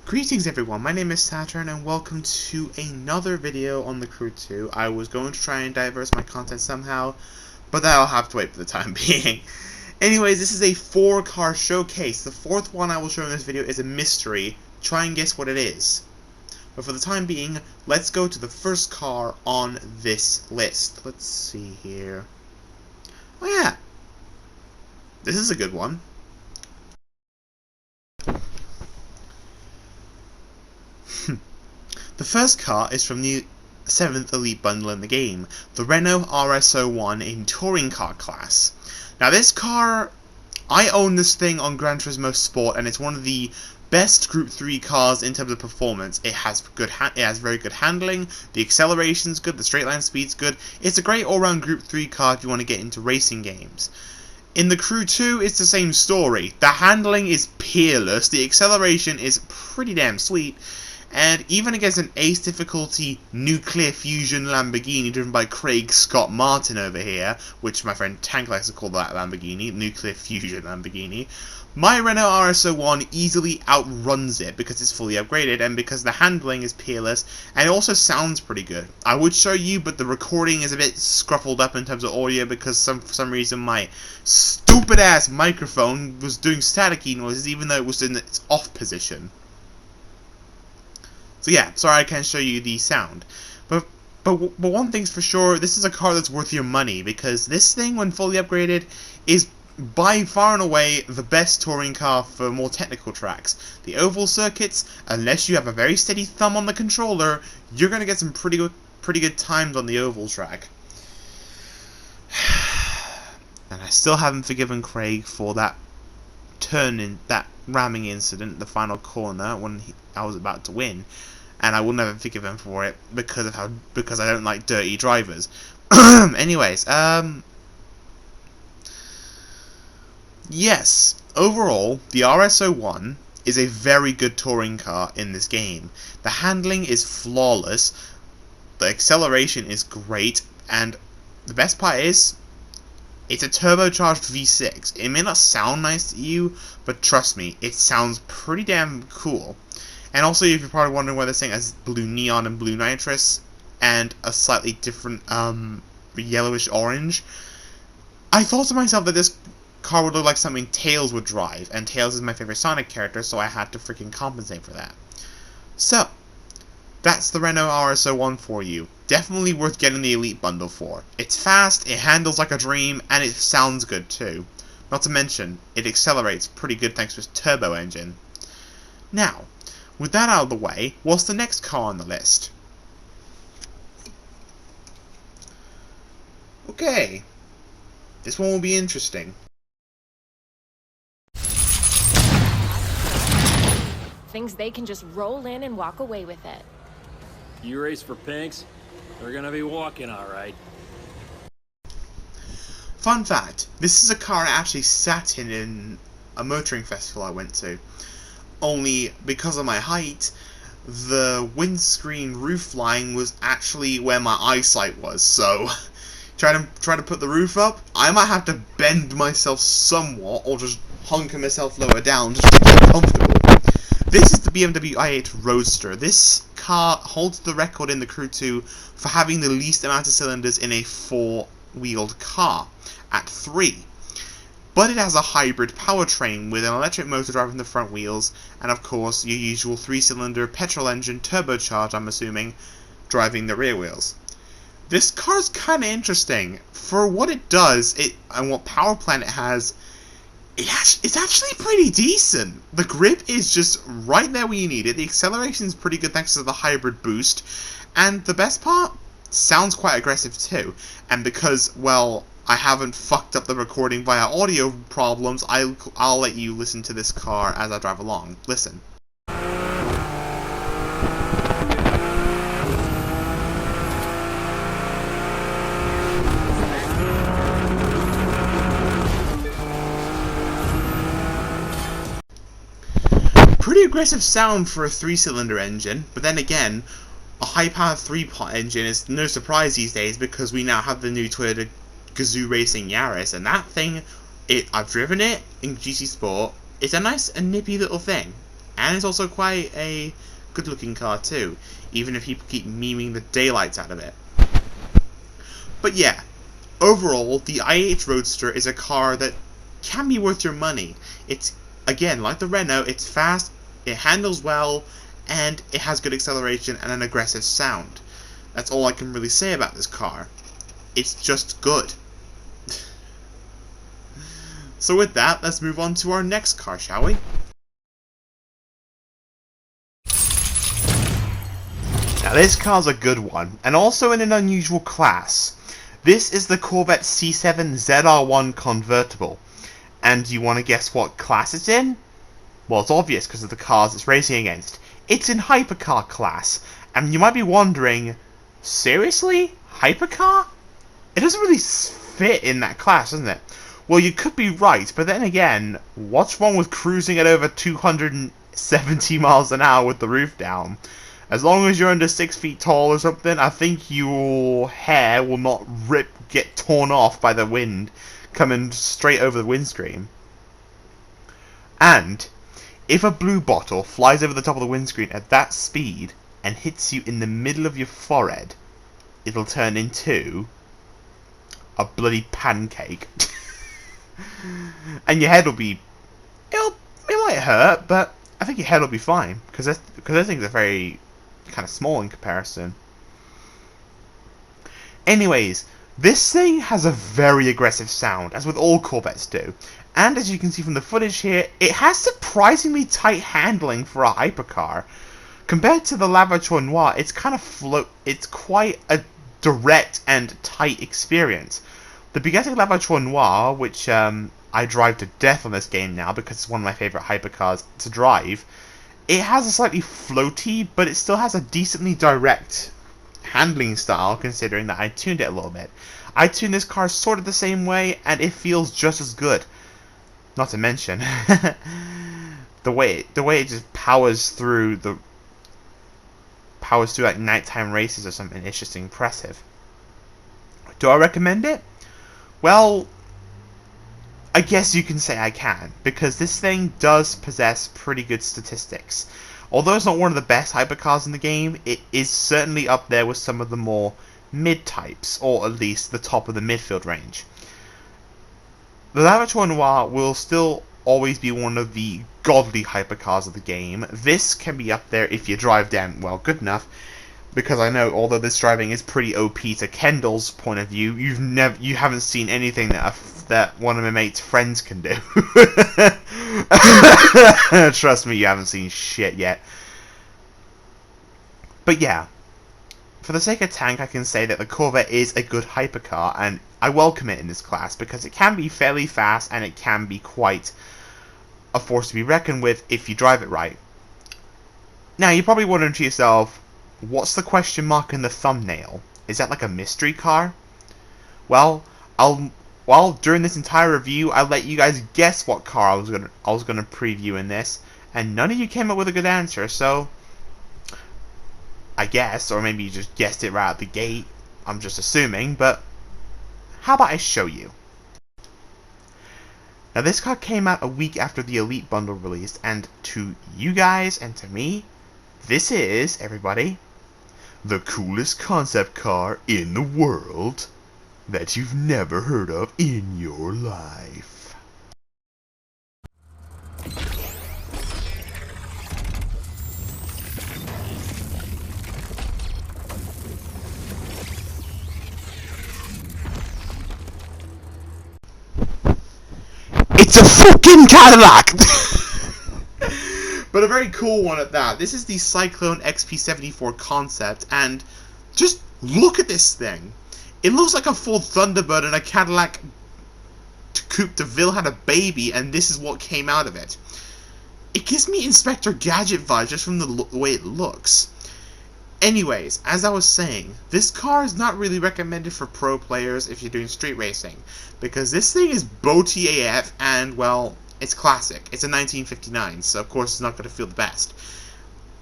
Greetings everyone, my name is Saturn and welcome to another video on the Crew 2. I was going to try and diverse my content somehow, but that'll have to wait for the time being. Anyways, this is a 4-car showcase. The fourth one I will show in this video is a mystery. Try and guess what it is. But for the time being, let's go to the first car on this list. Let's see here. Oh yeah, this is a good one. The first car is from the 7th Elite Bundle in the game, the Renault RS01 in Touring Car class. Now this car, I own this thing on Gran Turismo Sport, and it's one of the best Group 3 cars in terms of performance. It has very good handling, the acceleration's good, the straight line speed's good. It's a great all-round Group 3 car if you want to get into racing games. In the Crew 2, it's the same story. The handling is peerless, the acceleration is pretty damn sweet, and even against an ace difficulty nuclear fusion Lamborghini driven by Craig Scott Martin over here, which my friend Tank likes to call that Lamborghini, nuclear fusion Lamborghini, my Renault RS01 easily outruns it because it's fully upgraded and because the handling is peerless, and it also sounds pretty good. I would show you, but the recording is a bit scruffled up in terms of audio because for some reason my stupid ass microphone was doing staticky noises even though it was in its off position. So yeah, sorry I can't show you the sound. But one thing's for sure, this is a car that's worth your money, because this thing, when fully upgraded, is by far and away the best touring car for more technical tracks. The oval circuits, unless you have a very steady thumb on the controller, you're going to get some pretty good times on the oval track. And I still haven't forgiven Craig for that that ramming incident, the final corner, when I was about to win. And I will never forgive him for it because I don't like dirty drivers. Anyways, yes, overall, the RS01 is a very good touring car in this game. The handling is flawless, the acceleration is great, and the best part is, it's a turbocharged V6. It may not sound nice to you, but trust me, it sounds pretty damn cool. And also, if you're probably wondering why this thing has blue neon and blue nitrous, and a slightly different yellowish orange, I thought to myself that this car would look like something Tails would drive, and Tails is my favorite Sonic character, so I had to freaking compensate for that. So, that's the Renault RS01 for you. Definitely worth getting the Elite Bundle for. It's fast, it handles like a dream, and it sounds good too. Not to mention, it accelerates pretty good thanks to its turbo engine. Now, with that out of the way, what's the next car on the list? Okay, this one will be interesting. Things they can just roll in and walk away with it. You race for pinks? They're gonna be walking alright. Fun fact, this is a car I actually sat in a motoring festival I went to. Only because of my height, the windscreen roof line was actually where my eyesight was, so try to put the roof up, I might have to bend myself somewhat or just hunker myself lower down just to get comfortable. This is the BMW i8 Roadster. This car holds the record in the Crew 2 for having the least amount of cylinders in a 4-wheeled car, at 3. But it has a hybrid powertrain with an electric motor driving the front wheels, and of course your usual 3-cylinder petrol engine, turbocharged I'm assuming, driving the rear wheels. This car's kinda interesting. For what it does, and what power plant it has, it's actually pretty decent. The grip is just right there where you need it, the acceleration is pretty good thanks to the hybrid boost, and the best part, sounds quite aggressive too. And because, well, I haven't fucked up the recording via audio problems, I'll let you listen to this car as I drive along. Listen. Pretty aggressive sound for a 3-cylinder engine, but then again, a high-powered 3-pot engine is no surprise these days because we now have the new Toyota Gazoo Racing Yaris, and that thing, I've driven it in GT Sport, it's a nice and nippy little thing. and it's also quite a good-looking car too, even if people keep memeing the daylights out of it. But yeah, overall, the i8 Roadster is a car that can be worth your money. It's, again, like the Renault, it's fast, it handles well, and it has good acceleration and an aggressive sound. That's all I can really say about this car. It's just good. So with that, let's move on to our next car, shall we? Now this car's a good one, and also in an unusual class. This is the Corvette C7 ZR1 convertible. And you want to guess what class it's in? Well, it's obvious because of the cars it's racing against. It's in hypercar class, and you might be wondering, seriously? Hypercar? It doesn't really fit in that class, doesn't it? Well, you could be right, but then again, what's wrong with cruising at over 270 miles an hour with the roof down? As long as you're under 6 feet tall or something, I think your hair will not get torn off by the wind coming straight over the windscreen. And if a blue bottle flies over the top of the windscreen at that speed and hits you in the middle of your forehead, it'll turn into a bloody pancake. And your head will be... it might hurt, but I think your head will be fine, because I think they're very kind of small in comparison. Anyways, this thing has a very aggressive sound, as with all Corvettes do. And as you can see from the footage here, it has surprisingly tight handling for a hypercar. Compared to the Lavator Noir, it's kind of it's quite a direct and tight experience. The Bugatti Lavator Noir, which I drive to death on this game now because it's one of my favourite hypercars to drive, it has a slightly floaty, but it still has a decently direct handling style, considering that I tuned it a little bit. I tuned this car sort of the same way, and it feels just as good. Not to mention the way it just powers through like nighttime races or something. It's just impressive. Do I recommend it? Well, I guess you can say I can, because this thing does possess pretty good statistics. Although it's not one of the best hypercars in the game, it is certainly up there with some of the more mid-types, or at least the top of the midfield range. The Lavator Noir will still always be one of the godly hypercars of the game. This can be up there if you drive them, well, good enough, because I know, although this driving is pretty OP to Kendall's point of view, you haven't seen anything that one of my mate's friends can do. Trust me, you haven't seen shit yet. But yeah, for the sake of tank, I can say that the Corvette is a good hypercar, and I welcome it in this class because it can be fairly fast and it can be quite a force to be reckoned with if you drive it right. Now, you're probably wondering to yourself, what's the question mark in the thumbnail? Is that like a mystery car? Well, during this entire review, I'll let you guys guess what car I was gonna preview in this, and none of you came up with a good answer, so I guess, or maybe you just guessed it right out the gate. I'm just assuming, but how about I show you? Now, this car came out a week after the Elite bundle released, and to you guys and to me, this is, everybody, the coolest concept car in the world that you've never heard of in your life. It's a fucking Cadillac! But a very cool one at that. This is the Cyclone XP74 concept, and just look at this thing. It looks like a full Thunderbird and a Cadillac Coupe de Ville had a baby, and this is what came out of it. It gives me Inspector Gadget vibes just from the way it looks. Anyways, as I was saying, this car is not really recommended for pro players if you're doing street racing, because this thing is boaty AF, and, well, it's classic. It's a 1959, so of course it's not going to feel the best.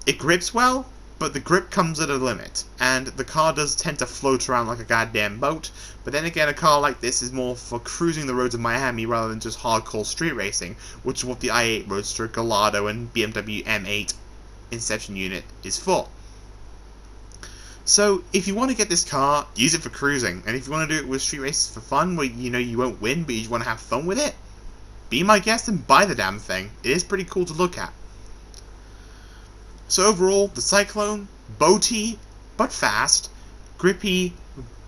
It grips well? but the grip comes at a limit, and the car does tend to float around like a goddamn boat. But then again, a car like this is more for cruising the roads of Miami rather than just hardcore street racing, which is what the i8 Roadster, Gallardo, and BMW M8 Inception unit is for. So, if you want to get this car, use it for cruising, and if you want to do it with street races for fun, where you know you won't win, but you just want to have fun with it, be my guest and buy the damn thing. It is pretty cool to look at. So overall, the Cyclone, boaty but fast, grippy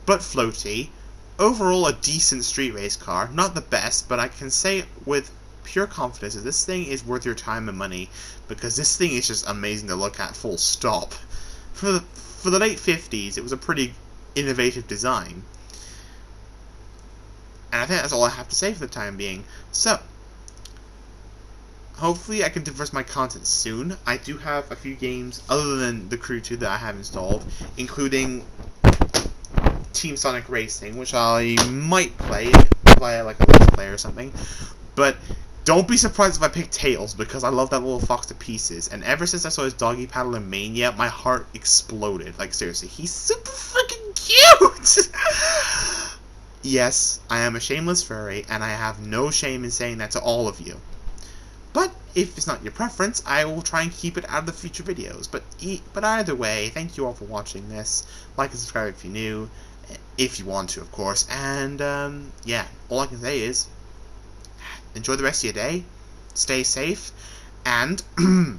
but floaty, overall a decent street race car. Not the best, but I can say with pure confidence that this thing is worth your time and money, because this thing is just amazing to look at, full stop. For the late 50s, it was a pretty innovative design. And I think that's all I have to say for the time being. So, hopefully I can diverse my content soon. I do have a few games other than the Crew 2 that I have installed, including Team Sonic Racing, which I might play via like a Let's Play or something. But don't be surprised if I pick Tails, because I love that little fox to pieces. And ever since I saw his doggy paddle in Mania, my heart exploded. Like, seriously, he's super freaking cute! Yes, I am a shameless furry, and I have no shame in saying that to all of you. But if it's not your preference, I will try and keep it out of the future videos. But either way, thank you all for watching this. Like and subscribe if you're new, if you want to, of course. And yeah, all I can say is enjoy the rest of your day, stay safe, and I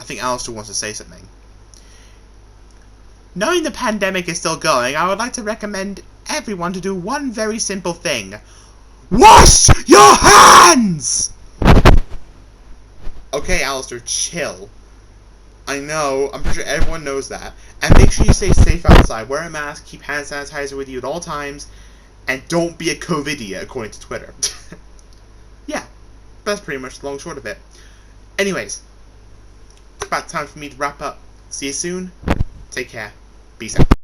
think Alistair wants to say something. Knowing the pandemic is still going, I would like to recommend everyone to do one very simple thing. Wash your hands! Okay, Alistair, chill. I know, I'm pretty sure everyone knows that. And make sure you stay safe outside. Wear a mask, keep hand sanitizer with you at all times, and don't be a COVIDia, according to Twitter. Yeah, that's pretty much the long short of it. Anyways, it's about time for me to wrap up. See you soon. Take care. Peace out.